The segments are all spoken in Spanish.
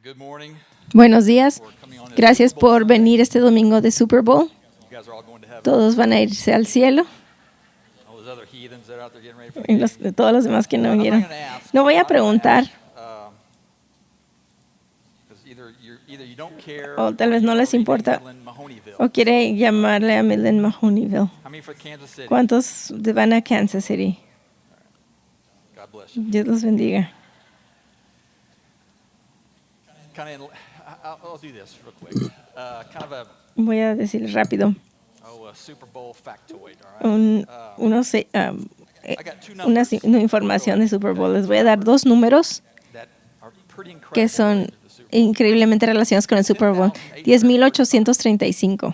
Good morning. Buenos días. Gracias por venir este domingo de Super Bowl. You guys are all going to heaven. Todos van a irse al cielo. All those other heathens that are out there getting ready for Y the game. todos los demás que no I'm not vinieron. gonna ask. No voy a I'm not gonna preguntar, ask, 'cause either you don't care o tal vez no les importa, Midland, Mahoneyville. o quiere llamarle a Midland Mahoneyville. How many for Kansas City? ¿Cuántos van a Kansas City? God bless you. Dios los bendiga. I'll do this real quick. Kind of Voy a decir rápido. a Super Bowl factoid, all right? Una información de Super Bowl. Les voy a dar dos números That are pretty incredible que son related to the Super Bowl. increíblemente relacionados con el Super Bowl. 10,835.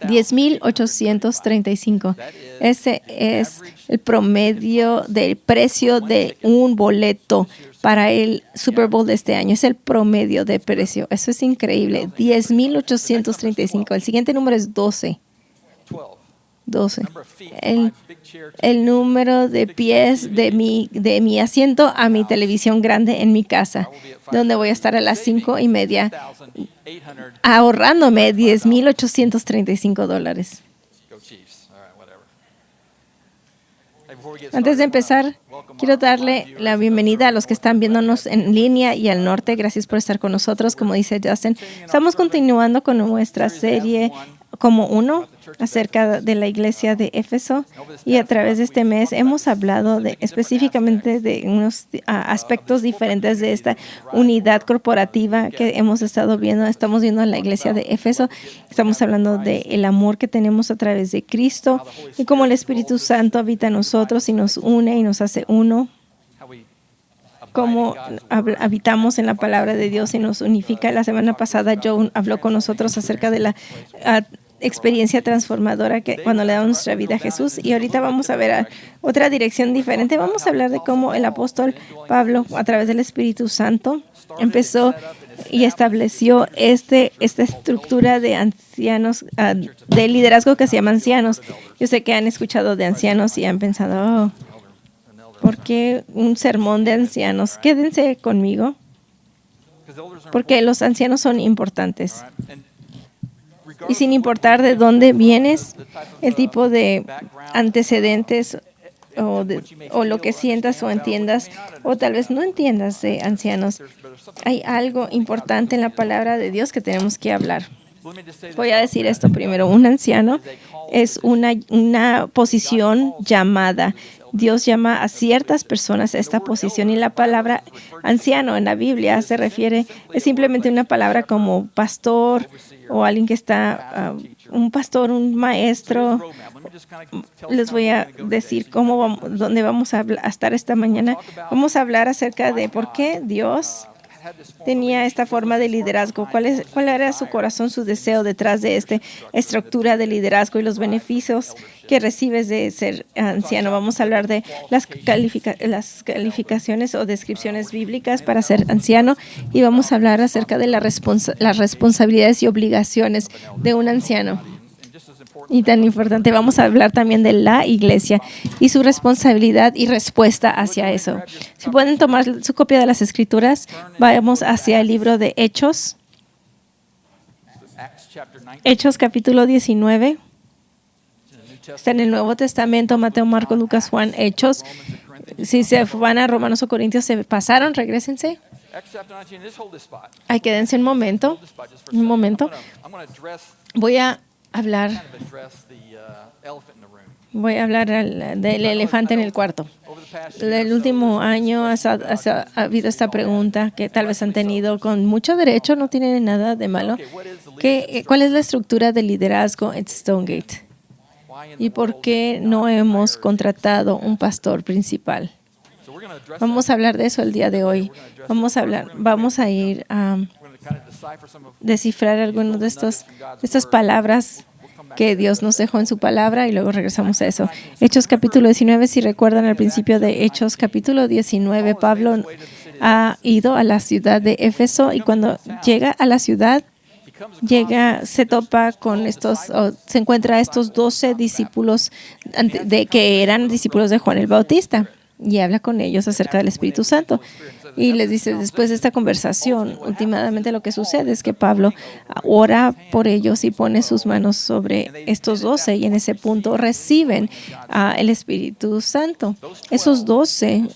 10,835. Ese es el promedio del precio de un boleto para el Super Bowl de este año. Es el promedio de precio. Eso es increíble. 10,835. El siguiente número es 12. 12. 12. Number of feet, El, my big chair to el número de pies de mi asiento a mi televisión grande en mi casa, donde voy a estar a las 5:30 $800. ahorrándome $10,835. Go Chiefs. All right, whatever. Hey, before we get Antes de started, I empezar, wanna welcome quiero our darle online viewers la and bienvenida a los que those están viéndonos en línea y al norte. Gracias por estar con nosotros, como dice Justin. Estamos continuando con nuestra serie como uno acerca de la iglesia de Éfeso, y a través de este mes hemos hablado específicamente de unos aspectos diferentes de esta unidad corporativa que hemos estado viendo. Estamos viendo en la iglesia de Éfeso, estamos hablando del amor que tenemos a través de Cristo y cómo el Espíritu Santo habita en nosotros y nos une y nos hace uno, how we cómo abide in God's word. habitamos en la palabra de Dios y nos unifica. La semana pasada Joe habló con nosotros acerca de la experiencia transformadora que cuando le damos nuestra vida a Jesús, y ahorita vamos a ver otra dirección diferente. Vamos a hablar de cómo el apóstol Pablo, a través del Espíritu Santo, empezó y estableció esta estructura de ancianos, de liderazgo que se llama ancianos. Yo sé que han escuchado de ancianos y han pensado, oh, ¿por qué un sermón de ancianos? Quédense conmigo, porque los ancianos son importantes. Y sin importar de dónde vienes, el tipo de antecedentes o lo que sientas o entiendas, o tal vez no entiendas de ancianos, hay algo importante en la palabra de Dios que tenemos que hablar. Voy a decir esto primero. Un anciano es una posición llamada. Dios llama a ciertas personas a esta posición, y la palabra anciano en la Biblia se refiere, es simplemente una palabra como pastor o alguien que está, un pastor, un maestro. Les voy a decir dónde vamos a estar esta mañana. Vamos a hablar acerca de por qué Dios tenía esta forma de liderazgo, cuál era su corazón, su deseo detrás de esta estructura de liderazgo y los beneficios que recibes de ser anciano. Vamos a hablar de las calificaciones o descripciones bíblicas para ser anciano, y vamos a hablar acerca de las responsabilidades y obligaciones de un anciano. Y tan importante, vamos a hablar también de la iglesia y su responsabilidad y respuesta hacia eso. Si pueden tomar su copia de las Escrituras, vamos hacia el libro de Hechos. Hechos capítulo 19. Está en el Nuevo Testamento: Mateo, Marcos, Lucas, Juan, Hechos. Si se van a Romanos o Corintios, se pasaron, regrésense. Ahí quédense un momento. Un momento. Voy a hablar del elefante en el cuarto. El último año ha habido esta pregunta que tal vez han tenido con mucho derecho, no tiene nada de malo. ¿Cuál es la estructura de liderazgo en Stonegate? ¿Y por qué no hemos contratado un pastor principal? Vamos a hablar de eso el día de hoy. Vamos a ir a descifrar algunas de estas palabras que Dios nos dejó en su palabra, y luego regresamos a eso. Hechos capítulo 19, si recuerdan al principio de Hechos capítulo 19, Pablo ha ido a la ciudad de Éfeso, y cuando llega a la ciudad, se topa con se encuentra a estos 12 discípulos que eran discípulos de Juan el Bautista. y habla con ellos acerca del Espíritu Santo. Y les dice, después de esta conversación, últimamente lo que sucede es que Pablo ora por ellos y pone sus manos sobre estos 12 y en ese punto reciben el Espíritu Santo. Esos 12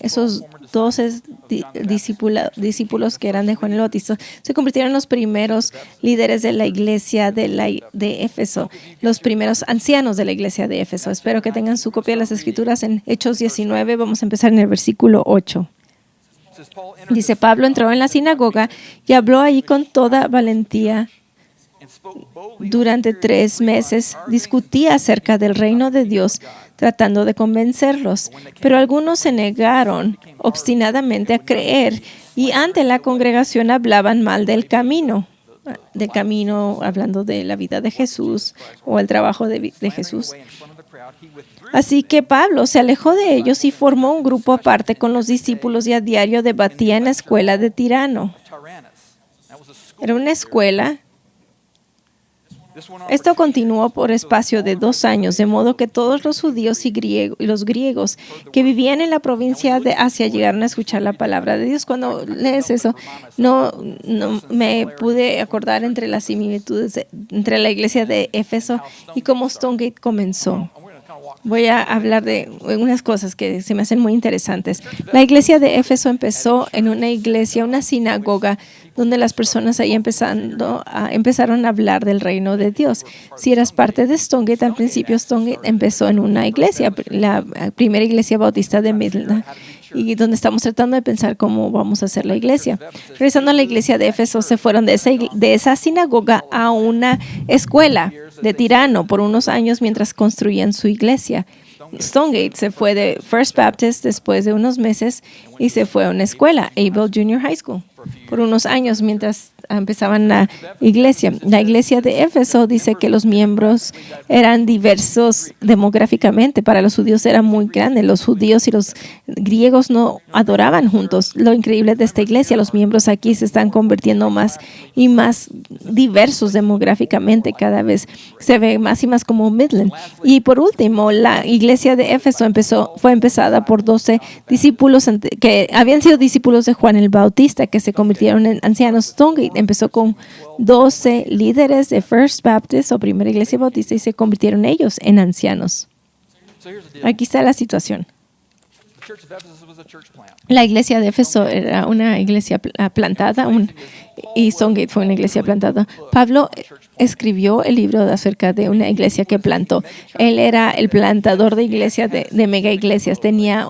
discípulos que eran de Juan el Bautista se convirtieron en los primeros líderes de la iglesia de Éfeso, los primeros ancianos de la iglesia de Éfeso. Espero que tengan su copia de las Escrituras en Hechos 19. Vamos a empezar en el versículo 8. Dice, Pablo entró en la sinagoga y habló allí con toda valentía. Durante 3 meses discutía acerca del reino de Dios, tratando de convencerlos, pero algunos se negaron obstinadamente a creer y ante la congregación hablaban mal del camino, hablando de la vida de Jesús o el trabajo de Jesús. Así que Pablo se alejó de ellos y formó un grupo aparte con los discípulos y a diario debatía en la escuela de Tirano. Era una escuela. Esto continuó por espacio de 2 años, de modo que todos los judíos y los griegos que vivían en la provincia de Asia llegaron a escuchar la palabra de Dios. Cuando lees eso, no me pude acordar entre las similitudes entre la iglesia de Éfeso y cómo Stonegate comenzó. Voy a hablar de unas cosas que se me hacen muy interesantes. La iglesia de Éfeso empezó en una sinagoga, donde las personas ahí empezaron a hablar del reino de Dios. Si eras parte de Stonegate, al principio Stonegate empezó en una iglesia, la primera iglesia bautista de Midland, y donde estamos tratando de pensar cómo vamos a hacer la iglesia. Regresando a la iglesia de Éfeso, se fueron de esa sinagoga a una escuela de Tirano por unos años mientras construían su iglesia. Stonegate se fue de First Baptist después de unos meses y se fue a una escuela, Abel Junior High School, por unos años mientras empezaban la iglesia. La iglesia de Éfeso dice que los miembros eran diversos demográficamente. Para los judíos era muy grande. Los judíos y los griegos no adoraban juntos. Lo increíble de esta iglesia, los miembros aquí se están convirtiendo más y más diversos demográficamente. Cada vez se ve más y más como Midland. Y por último, la iglesia de Éfeso fue empezada por 12 discípulos que habían sido discípulos de Juan el Bautista, que se convirtieron en ancianos. Stonegate empezó con 12 líderes de First Baptist o Primera Iglesia Bautista y se convirtieron ellos en ancianos. Aquí está la situación. La iglesia de Éfeso era una iglesia plantada y Stonegate fue una iglesia plantada. Pablo escribió el libro acerca de una iglesia que plantó. Él era el plantador de iglesias, de mega iglesias. Tenía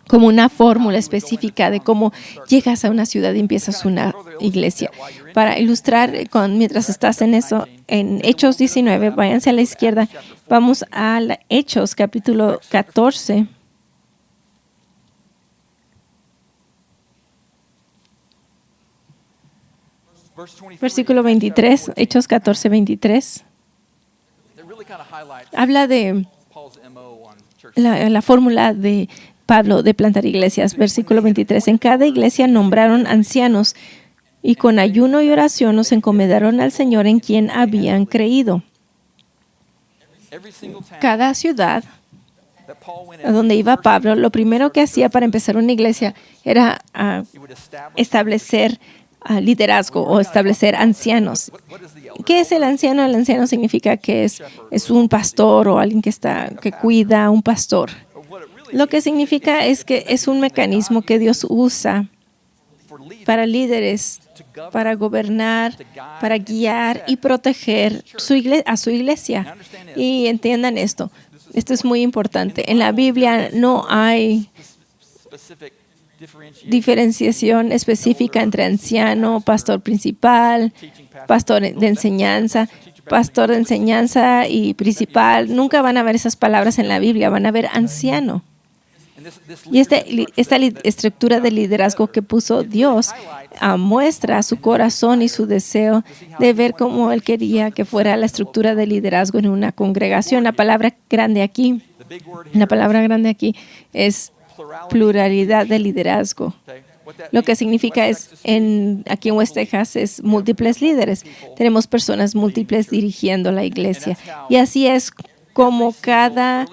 como una fórmula específica de cómo llegas a una ciudad y empiezas una iglesia. Para ilustrar, mientras estás en eso, en Hechos 19, váyanse a la izquierda, vamos a Hechos capítulo 14. Versículo 23, Hechos 14, 23. Habla de la fórmula de Pablo de plantar iglesias. Versículo 23. En cada iglesia nombraron ancianos y con ayuno y oración nos encomendaron al Señor en quien habían creído. Cada ciudad a donde iba Pablo, lo primero que hacía para empezar una iglesia era establecer liderazgo o establecer ancianos. ¿Qué es el anciano? El anciano significa que es un pastor o alguien que cuida, un pastor. Lo que significa es que es un mecanismo que Dios usa para líderes, para gobernar, para guiar y proteger a su iglesia. Y entiendan esto. Esto es muy importante. En la Biblia no hay diferenciación específica entre anciano, pastor principal, pastor de enseñanza. Pastor de enseñanza y principal. Nunca van a ver esas palabras en la Biblia. Van a ver anciano. Y esta estructura de liderazgo que puso Dios muestra su corazón y su deseo de ver cómo Él quería que fuera la estructura de liderazgo en una congregación. La palabra grande aquí es pluralidad de liderazgo. Lo que significa es, aquí en West Texas, es múltiples líderes. Tenemos personas múltiples dirigiendo la iglesia. Y así es como cada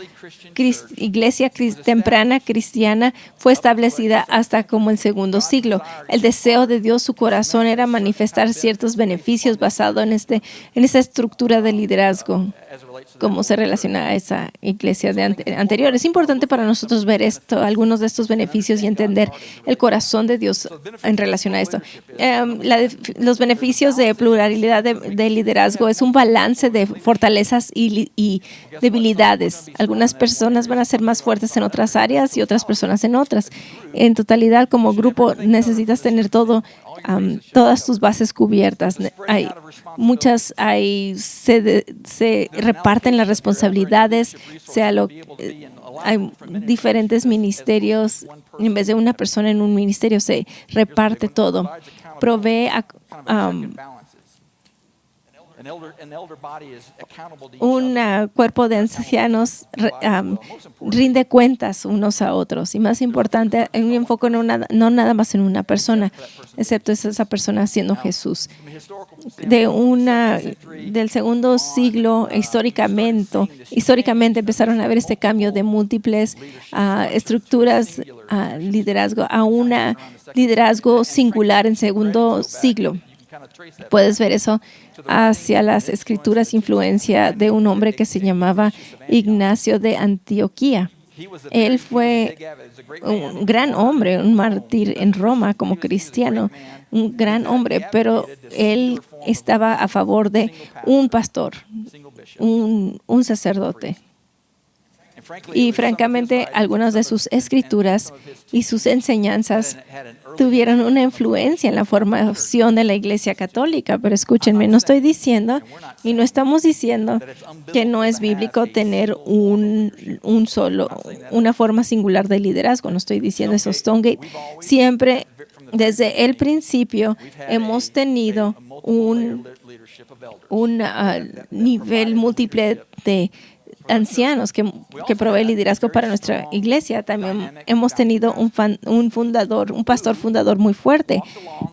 iglesia temprana cristiana fue establecida hasta como el segundo siglo. El deseo de Dios, su corazón, era manifestar ciertos beneficios basados en esta estructura de liderazgo, cómo se relaciona a esa iglesia anterior. Es importante para nosotros ver algunos de estos beneficios y entender el corazón de Dios en relación a esto. Los beneficios de pluralidad de liderazgo es un balance de fortalezas y debilidades. Algunas personas van a ser más fuertes en otras áreas y otras personas en otras. En totalidad, como grupo, necesitas tener todas tus bases cubiertas. Se reparten las responsabilidades, hay diferentes ministerios. En vez de una persona en un ministerio, se reparte todo. Provee un cuerpo de ancianos rinde cuentas unos a otros. Y más importante, hay un enfoque no nada más en una persona, excepto esa persona siendo Jesús. Del segundo siglo, históricamente empezaron a ver este cambio de múltiples estructuras liderazgo a un liderazgo singular en segundo siglo. Puedes ver eso hacia las escrituras, influencia de un hombre que se llamaba Ignacio de Antioquía. Él fue un gran hombre, un mártir en Roma como cristiano, un gran hombre, pero él estaba a favor de un pastor, un sacerdote. Y francamente, algunas de sus escrituras y sus enseñanzas tuvieron una influencia en la formación de la Iglesia Católica. Pero escúchenme, no estoy diciendo y no estamos diciendo que no es bíblico tener una forma singular de liderazgo. No estoy diciendo eso. Stonegate siempre, desde el principio, hemos tenido un nivel múltiple de ancianos que provee liderazgo para nuestra iglesia. También hemos tenido un pastor fundador muy fuerte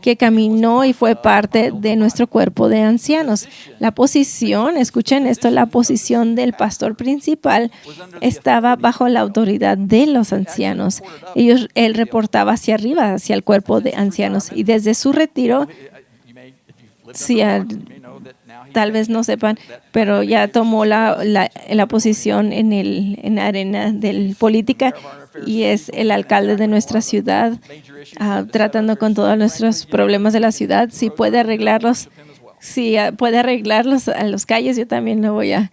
que caminó y fue parte de nuestro cuerpo de ancianos. La posición, escuchen esto, la posición del pastor principal estaba bajo la autoridad de los ancianos. Él reportaba hacia arriba, hacia el cuerpo de ancianos, y desde su retiro, tal vez no sepan, pero ya tomó la posición en la arena de política y es el alcalde de nuestra ciudad, tratando con todos nuestros problemas de la ciudad. Si puede arreglarlos, a las calles, yo también lo voy a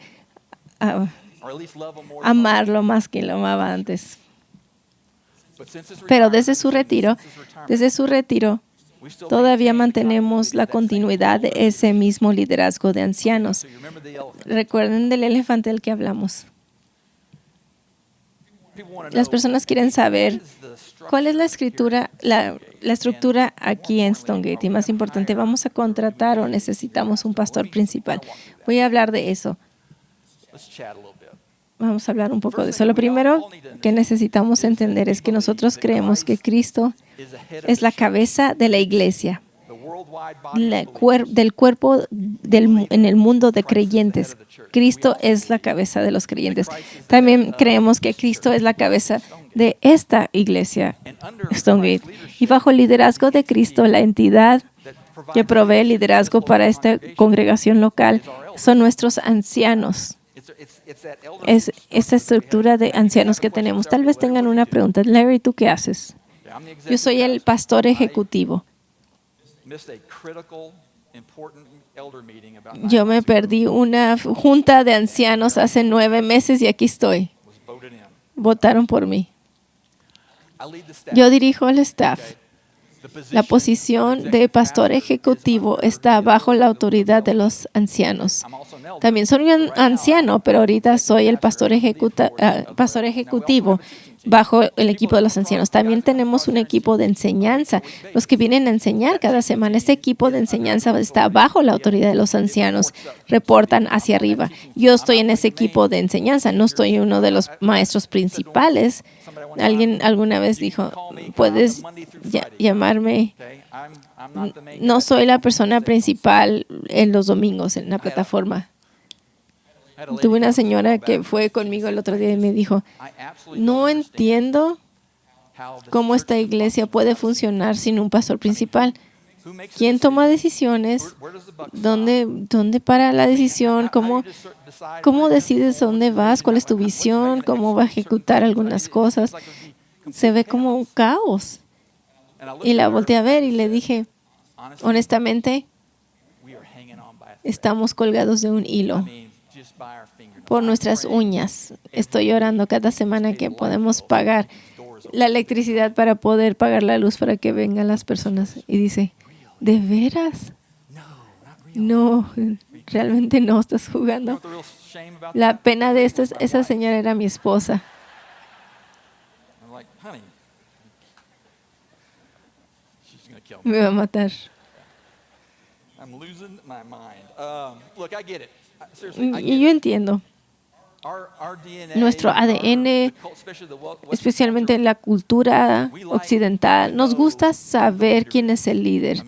amarlo más que lo amaba antes. Pero desde su retiro, todavía mantenemos la continuidad de ese mismo liderazgo de ancianos. Recuerden del elefante del que hablamos. Las personas quieren saber cuál es la estructura aquí en Stonegate. Y más importante, ¿vamos a contratar o necesitamos un pastor principal? Voy a hablar de eso. Vamos a hablar un poco de eso. Lo primero que necesitamos entender es que nosotros creemos que Cristo es la cabeza de la iglesia, del cuerpo en el mundo de creyentes. Cristo es la cabeza de los creyentes. También creemos que Cristo es la cabeza de esta iglesia, Stonegate. Y bajo el liderazgo de Cristo, la entidad que provee liderazgo para esta congregación local son nuestros ancianos. Es esta estructura de ancianos que tenemos. Tal vez tengan una pregunta. Larry, ¿tú qué haces? Yo soy el pastor ejecutivo. Yo me perdí una junta de ancianos hace 9 meses y aquí estoy. Votaron por mí. Yo dirijo el staff. La posición de pastor ejecutivo está bajo la autoridad de los ancianos. También soy un anciano, pero ahorita soy el pastor ejecutivo bajo el equipo de los ancianos. También tenemos un equipo de enseñanza, los que vienen a enseñar cada semana. Este equipo de enseñanza está bajo la autoridad de los ancianos, reportan hacia arriba. Yo estoy en ese equipo de enseñanza, no estoy uno de los maestros principales. Alguien alguna vez dijo, puedes llamarme, no soy la persona principal en los domingos en la plataforma. Tuve una señora que fue conmigo el otro día y me dijo, no entiendo cómo esta iglesia puede funcionar sin un pastor principal. ¿Quién toma decisiones? ¿Dónde para la decisión? ¿Cómo decides dónde vas? ¿Cuál es tu visión? ¿Cómo va a ejecutar algunas cosas? Se ve como un caos. Y la volteé a ver y le dije, honestamente, estamos colgados de un hilo por nuestras uñas. Estoy orando cada semana que podemos pagar la electricidad para poder pagar la luz para que vengan las personas. Y dice, ¿de veras? No, realmente no estás jugando. La pena de esa señora era mi esposa. Me va a matar. Y yo entiendo. Nuestro ADN, especialmente en la cultura occidental, nos gusta saber quién es el líder.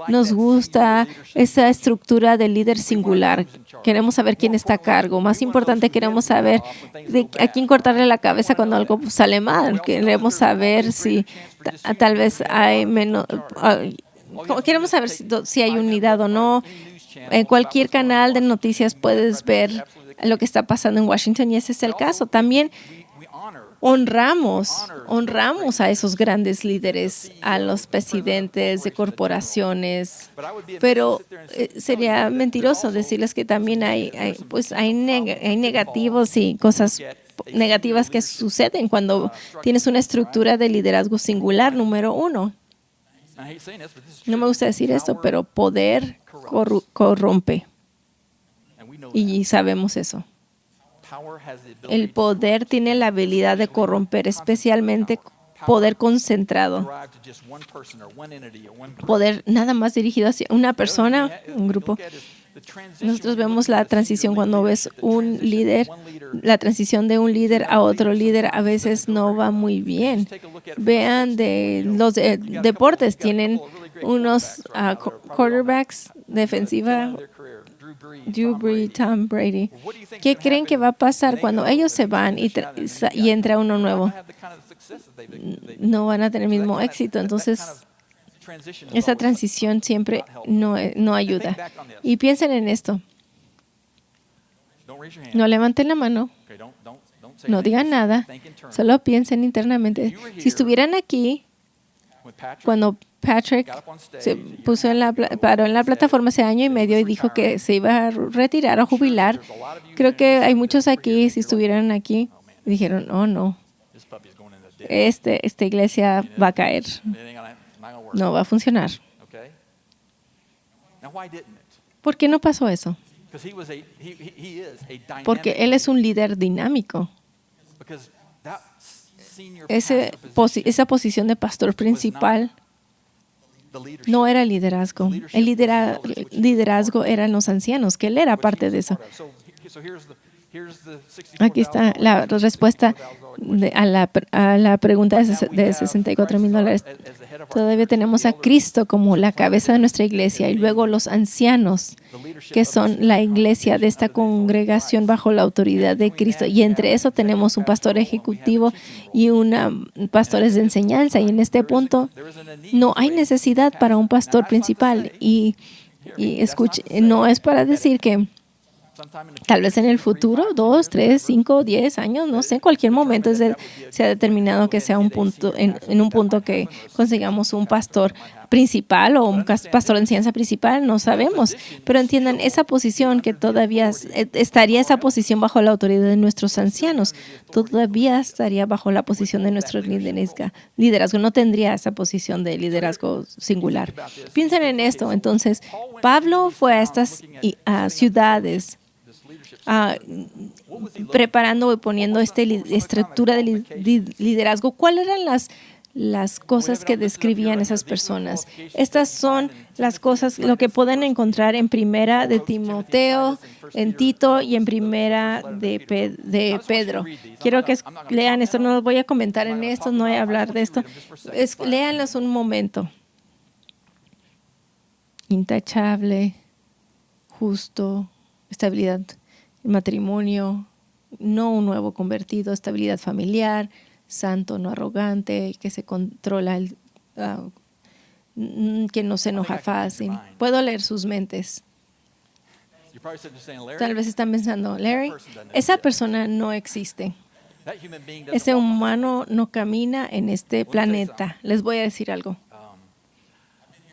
Nos gusta esa estructura del líder singular. Queremos saber quién está a cargo. Más importante, queremos saber a quién cortarle la cabeza cuando algo sale mal. Queremos saber si tal vez hay menos... Queremos saber si hay unidad o no. En cualquier canal de noticias puedes ver lo que está pasando en Washington y ese es el caso. También honramos a esos grandes líderes, a los presidentes de corporaciones, pero sería mentiroso decirles que también hay negativos y cosas negativas que suceden cuando tienes una estructura de liderazgo singular, número uno. No me gusta decir esto, pero poder corrompe. Y sabemos eso. El poder tiene la habilidad de corromper, especialmente poder concentrado. Poder nada más dirigido hacia una persona, un grupo. Nosotros vemos la transición cuando ves un líder, la transición de un líder a otro líder a veces no va muy bien. Vean de los deportes, tienen unos quarterbacks defensiva, Drew Brees, Tom Brady. ¿Qué creen que va a pasar cuando ellos se van y entra uno nuevo? No van a tener el mismo éxito. Entonces, esa transición siempre no ayuda. Y piensen en esto. No levanten la mano. No digan nada. Solo piensen internamente. Si estuvieran aquí cuando Patrick se paró en la plataforma hace año y medio y dijo que se iba a retirar o jubilar, creo que hay muchos aquí, si estuvieran aquí, dijeron, oh no, esta iglesia va a caer, no va a funcionar. ¿Por qué no pasó eso? Porque él es un líder dinámico. Esa posición de pastor principal no era liderazgo. El liderazgo eran los ancianos, que él era parte de eso. Aquí está la respuesta a la pregunta de $64,000. Todavía tenemos a Cristo como la cabeza de nuestra iglesia y luego los ancianos, que son la iglesia de esta congregación bajo la autoridad de Cristo. Y entre eso tenemos un pastor ejecutivo y pastores de enseñanza. Y en este punto no hay necesidad para un pastor principal. Y escuche, no es para decir que tal vez en el futuro, 2, 3, 5, 10 años, no sé, en cualquier momento se ha determinado que sea un punto, en un punto que consigamos un pastor principal o un pastor de enseñanza principal, no sabemos. Pero entiendan esa posición que todavía estaría esa posición bajo la autoridad de nuestros ancianos, todavía estaría bajo la posición de nuestro liderazgo, no tendría esa posición de liderazgo singular. Piensen en esto, entonces, Pablo fue a estas ciudades preparando y poniendo esta estructura de liderazgo. ¿Cuáles eran las cosas que describían esas personas? Estas son las cosas, lo que pueden encontrar en Primera de Timoteo, en Tito y en Primera de Pedro. Quiero que lean esto, no voy a comentar en esto, no voy a hablar de esto. Léanlos un momento. Intachable, justo, estabilidad. matrimonio, no un nuevo convertido, estabilidad familiar, santo, no arrogante, que se controla, que no se enoja fácil. Puedo leer sus mentes. You're probably sitting there saying, Larry, Tal vez están pensando, Larry, esa persona no existe. that human being doesn't Ese walk on humano no camina en este planeta. Les voy a decir algo.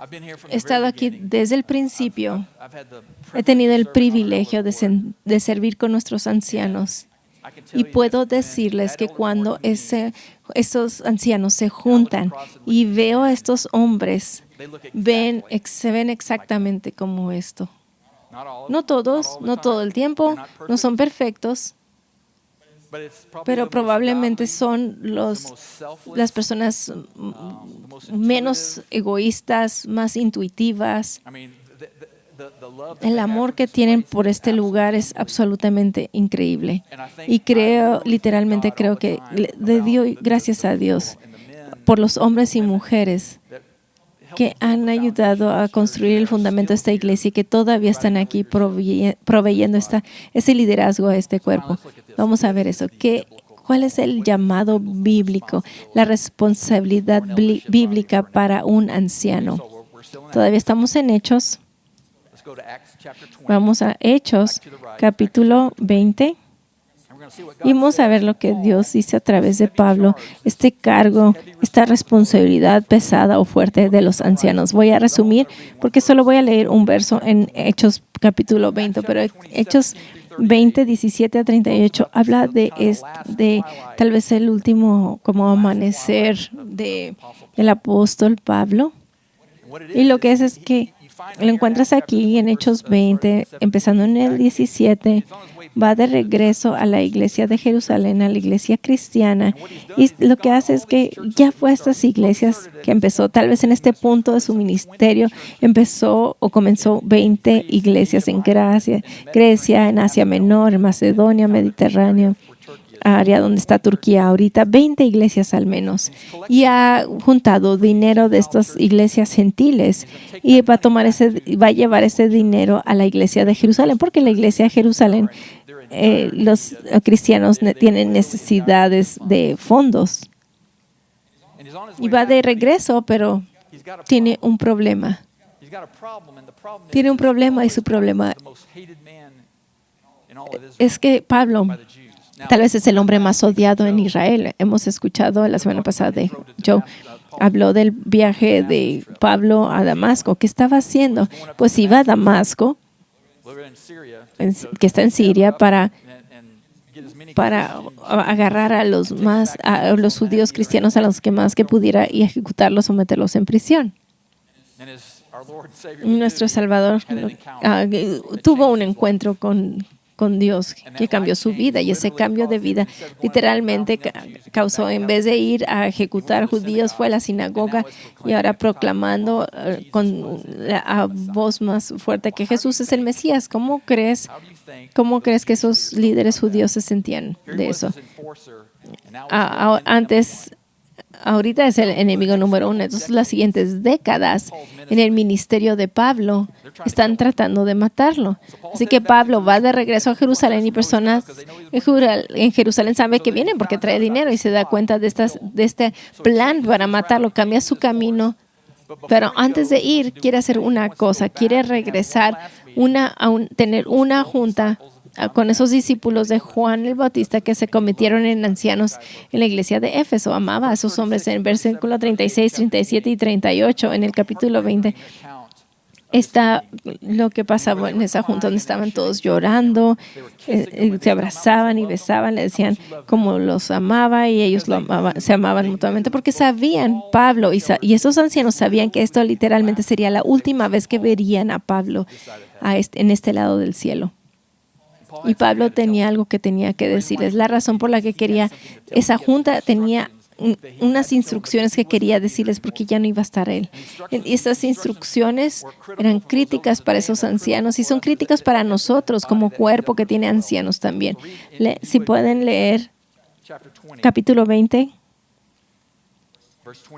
I've been here from He the estado very aquí beginning. desde el principio. I've had the He tenido el privilege of serving privilegio our elderly de servir con nuestros ancianos. Lord. I can tell Y you puedo that when decirles that que elder cuando board convenes, esos ancianos se juntan y veo a estos hombres, they look ven, exactly se ven exactamente como esto. not all of No them, todos, not all the no todo el time, tiempo, they're not no perfect, son perfectos, but it's probably pero the most probablemente godly, son the most selfless, las personas the most menos intuitive. egoístas, más intuitivas. I mean, the love that El they have amor for que this tienen place por is este lugar es absolutely absolutamente increíble. unbelievable. And I think Y creo, literally literalmente thank God all creo the que time le about doy gracias a the Dios people and the men por los hombres y and the women mujeres that helped que build han the ayudado foundation of a this church construir that el are fundamento de still esta here iglesia y que todavía están providing aquí that leadership. proveyendo ese liderazgo a este So now cuerpo. let's look at this. Vamos a What ver is eso. the biblical ¿Cuál call? es el What is the llamado biblical bíblico, la responsibility responsabilidad for an eldership bíblica body for an para elder? un Okay, anciano? so we're still in Todavía Acts. estamos en Hechos. Let's go to Acts chapter 20. Vamos a Hechos, Back to the right. capítulo Acts chapter 20. 20. And we're going to see what Y God vamos a ver says lo to que Paul, Dios dice a través this de heavy Pablo, charge, this este cargo, heavy esta responsibility. responsabilidad pesada o fuerte de los ancianos. Voy a resumir porque solo voy a leer un verso en Hechos capítulo 20, pero Hechos 20, 17 a 38 habla de tal vez el último como amanecer del apóstol Pablo. Y lo que es que lo encuentras aquí en Hechos 20, empezando en el 17, va de regreso a la iglesia de Jerusalén, a la iglesia cristiana. Y lo que hace es que ya fue a estas iglesias que empezó, tal vez en este punto de su ministerio, empezó o comenzó 20 iglesias en Grecia, en Asia Menor, en Macedonia, Mediterráneo, área donde está Turquía ahorita, 20 iglesias al menos, y ha juntado dinero de estas iglesias gentiles y va a llevar ese dinero a la iglesia de Jerusalén, porque la iglesia de Jerusalén, los cristianos tienen necesidades de fondos. Y va de regreso, pero tiene un problema. Tiene un problema y su problema es que Pablo tal vez es el hombre más odiado en Israel. Hemos escuchado la semana pasada de Joe. Habló del viaje de Pablo a Damasco. ¿Qué estaba haciendo? Pues iba a Damasco, que está en Siria, para agarrar a los judíos cristianos, a los que más que pudiera, y ejecutarlos o meterlos en prisión. Nuestro Salvador tuvo un encuentro con Dios que cambió su vida, y ese cambio de vida literalmente causó, en vez de ir a ejecutar judíos, fue a la sinagoga y ahora proclamando con la voz más fuerte que Jesús es el Mesías. ¿Cómo crees que esos líderes judíos se sentían de eso? Ahorita es el enemigo número uno. Entonces, las siguientes décadas en el ministerio de Pablo están tratando de matarlo. Así que Pablo va de regreso a Jerusalén, y personas en Jerusalén saben que vienen porque trae dinero y se da cuenta de este plan para matarlo. Cambia su camino, pero antes de ir quiere hacer una cosa. Quiere regresar tener una junta con esos discípulos de Juan el Bautista que se convirtieron en ancianos en la iglesia de Éfeso. Amaba a esos hombres. En versículo 36, 37 y 38, en el capítulo 20, está lo que pasaba en esa junta, donde estaban todos llorando, se abrazaban y besaban, le decían cómo los amaba, y ellos se amaban mutuamente, porque sabían, Pablo y esos ancianos sabían que esto literalmente sería la última vez que verían a Pablo en este lado del cielo. Y Pablo tenía algo que tenía que decirles. La razón por la que quería esa junta, tenía unas instrucciones que quería decirles, porque ya no iba a estar él. Y esas instrucciones eran críticas para esos ancianos y son críticas para nosotros como cuerpo que tiene ancianos también. Si pueden leer capítulo 20,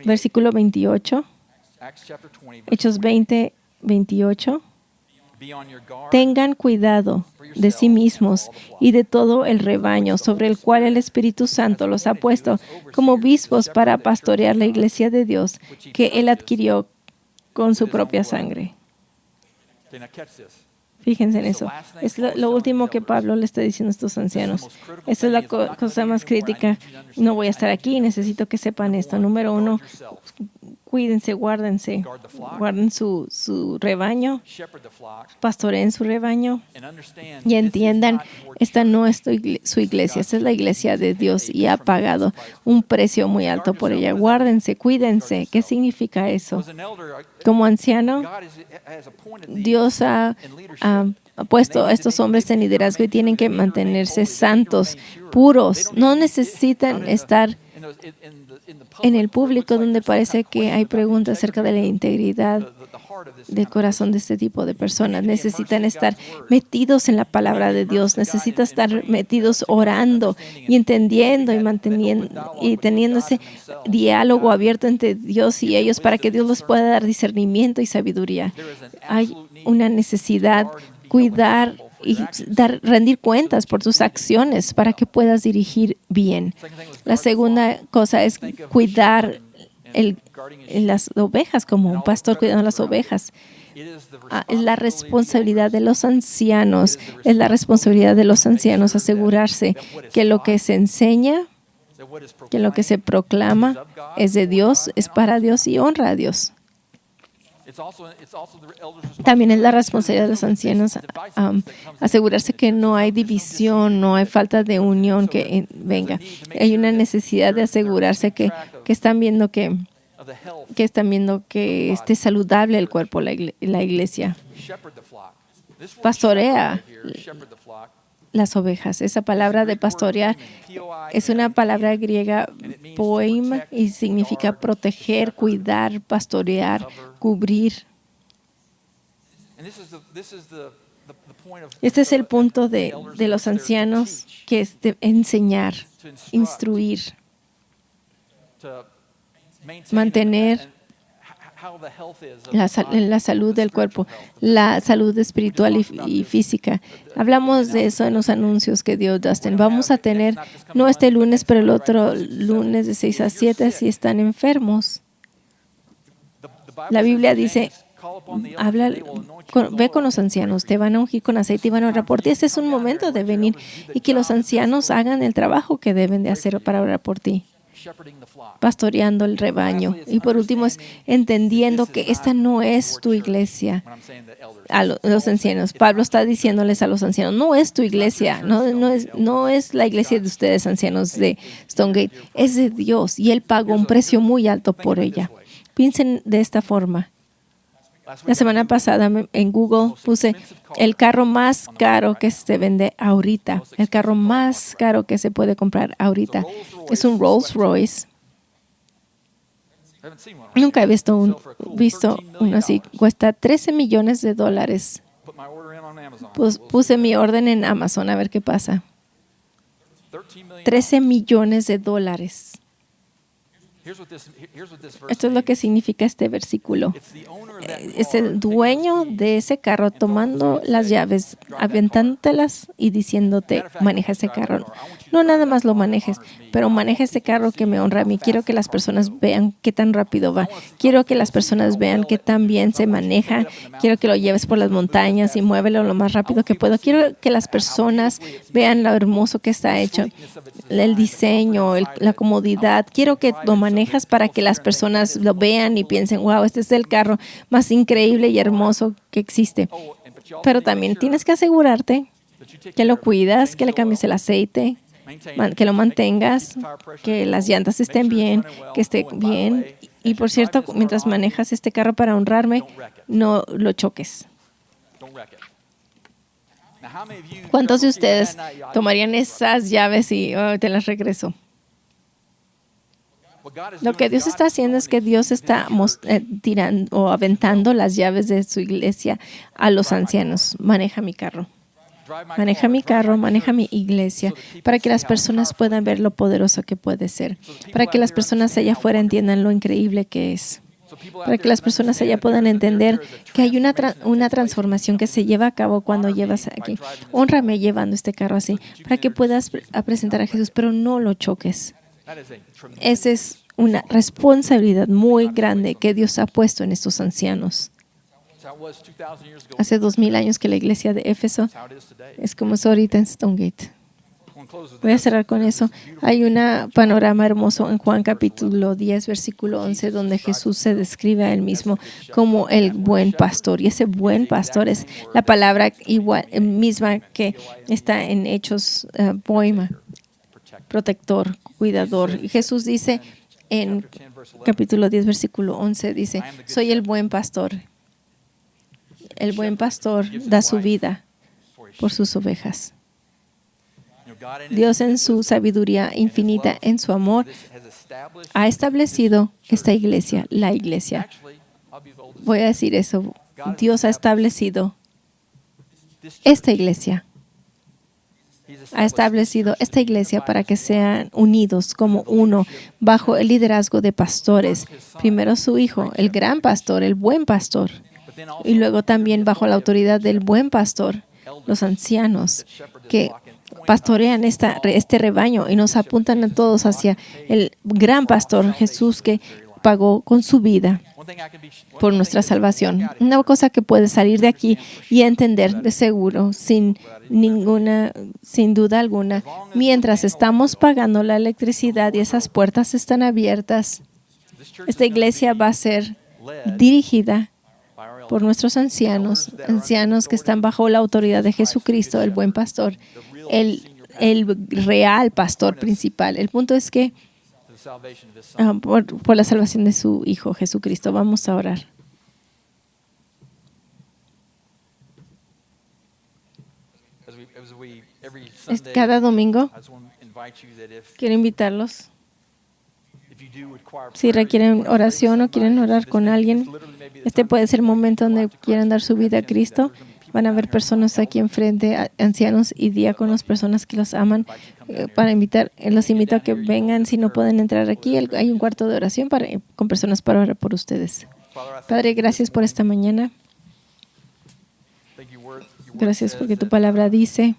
versículo 28, Hechos 20, 28. Tengan cuidado de sí mismos y de todo el rebaño sobre el cual el Espíritu Santo los ha puesto como obispos para pastorear la iglesia de Dios que Él adquirió con su propia sangre. Fíjense en eso. Es lo último que Pablo le está diciendo a estos ancianos. Esta es la cosa más crítica. No voy a estar aquí, necesito que sepan esto. Número 1, cuídense, guárdense. Guarden su rebaño, pastoreen su rebaño y entiendan, esta no es su iglesia, esta es la iglesia de Dios y ha pagado un precio muy alto por ella. Guárdense, cuídense. ¿Qué significa eso? Como anciano, Dios ha puesto a estos hombres en liderazgo y tienen que mantenerse santos, puros. No necesitan estar en el público donde parece que hay preguntas acerca de la integridad del corazón de este tipo de personas. Necesitan estar metidos en la palabra de Dios, necesitan estar metidos orando y entendiendo y manteniendo y teniendo ese diálogo abierto entre Dios y ellos para que Dios les pueda dar discernimiento y sabiduría. Hay una necesidad cuidar y rendir cuentas por tus acciones para que puedas dirigir bien. La segunda cosa es cuidar las ovejas, como un pastor cuidando las ovejas. Es la responsabilidad de los ancianos, asegurarse que lo que se enseña, que lo que se proclama es de Dios, es para Dios y honra a Dios. También es la responsabilidad de los ancianos asegurarse que no hay división, no hay falta de unión que venga. Hay una necesidad de asegurarse que están viendo que esté saludable el cuerpo, la iglesia. Pastorea las ovejas. Esa palabra de pastorear es una palabra griega, poim, y significa proteger, cuidar, pastorear, cubrir. Este es el punto de los ancianos, que es de enseñar, instruir, mantener la salud del cuerpo, la salud espiritual y física. Hablamos de eso en los anuncios que dio Dustin. Vamos a tener, no este lunes, pero el otro lunes de 6 a 7 si están enfermos. La Biblia dice, ve con los ancianos, te van a ungir con aceite y van a orar por ti. Este es un momento de venir y que los ancianos hagan el trabajo que deben de hacer para orar por ti, pastoreando el rebaño. Y por último es entendiendo que esta no es tu iglesia. A los ancianos, Pablo está diciéndoles a los ancianos, no es tu iglesia, no es la iglesia de ustedes, ancianos de Stonegate, es de Dios y Él pagó un precio muy alto por ella. Piensen de esta forma. La semana pasada en Google puse el carro más caro que se vende ahorita, el carro más caro que se puede comprar ahorita. Es un Rolls Royce. Nunca he visto uno así. Cuesta $13 millones. Puse mi orden en Amazon a ver qué pasa. $13 millones. Esto es lo que significa este versículo. Es el dueño de ese carro tomando las llaves, aventándotelas y diciéndote, maneja ese carro. No nada más lo manejes, pero maneja ese carro que me honra a mí. Quiero que las personas vean qué tan rápido va. Quiero que las personas vean qué tan bien se maneja. Quiero que lo lleves por las montañas y muévelo lo más rápido que puedo. Quiero que las personas vean lo hermoso que está hecho, el diseño, la comodidad. Quiero que lo manejas para que las personas lo vean y piensen, wow, este es el carro más increíble y hermoso que existe. Pero también tienes que asegurarte que lo cuidas, que le cambies el aceite, que lo mantengas, que las llantas estén bien, que esté bien. Y por cierto, mientras manejas este carro para honrarme, no lo choques. ¿Cuántos de ustedes tomarían esas llaves y te las regreso? Lo que Dios está haciendo es que Dios está tirando o aventando las llaves de su iglesia a los ancianos. Maneja mi carro, maneja mi iglesia, para que las personas puedan ver lo poderoso que puede ser, para que las personas allá afuera entiendan lo increíble que es. para que las personas allá puedan entender que hay una transformación que se lleva a cabo cuando llevas aquí. Hónrame llevando este carro así, para que puedas presentar a Jesús, pero no lo choques. Esa es una responsabilidad muy grande que Dios ha puesto en estos ancianos. Hace 2000 años que la iglesia de Éfeso es como es ahorita en Stonegate. Voy a cerrar con eso. Hay un panorama hermoso en Juan capítulo 10, versículo 11, donde Jesús se describe a él mismo como el buen pastor. Y ese buen pastor es la palabra igual, misma que está en Hechos, poema, protector, cuidador. Y Jesús dice en capítulo 10, versículo 11, dice, soy el buen pastor. El buen pastor da su vida por sus ovejas. Dios en su sabiduría infinita, en su amor, ha establecido esta iglesia, la iglesia. Voy a decir eso. Dios ha establecido esta iglesia. Ha establecido esta iglesia para que sean unidos como uno bajo el liderazgo de pastores. Primero su hijo, el gran pastor, el buen pastor. Y luego también bajo la autoridad del buen pastor, los ancianos que pastorean este rebaño y nos apuntan a todos hacia el gran pastor Jesús que pagó con su vida por nuestra salvación. Una cosa que puede salir de aquí y entender de seguro, sin duda alguna, mientras estamos pagando la electricidad y esas puertas están abiertas, esta iglesia va a ser dirigida por nuestros ancianos que están bajo la autoridad de Jesucristo, el buen pastor, el real pastor principal. El punto es que por la salvación de su Hijo Jesucristo. Vamos a orar. Cada domingo quiero invitarlos. Si requieren oración o quieren orar con alguien, este puede ser el momento donde quieran dar su vida a Cristo. Van a haber personas aquí enfrente, ancianos y diáconos, personas que los aman. Los invito a que vengan. Si no pueden entrar aquí, hay un cuarto de oración con personas para orar por ustedes. Padre, gracias por esta mañana. Gracias porque tu palabra dice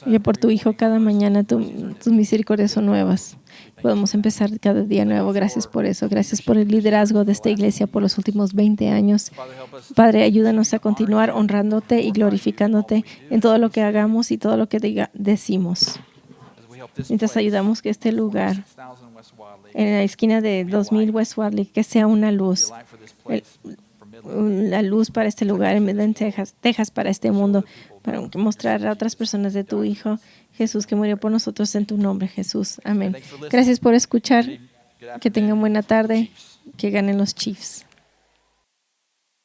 que por tu Hijo cada mañana tus misericordias son nuevas. Podemos empezar cada día nuevo. Gracias por eso. Gracias por el liderazgo de esta iglesia por los últimos 20 años. Padre, ayúdanos a continuar honrándote y glorificándote en todo lo que hagamos y todo lo que decimos. Mientras ayudamos que este lugar, en la esquina de 2000 West Wadley, que sea una luz. La luz para este lugar en Midland, Texas, para este mundo, para mostrar a otras personas de tu Hijo Jesús que murió por nosotros en tu nombre, Jesús. Amén. Gracias por escuchar. Que tengan buena tarde. Que ganen los Chiefs.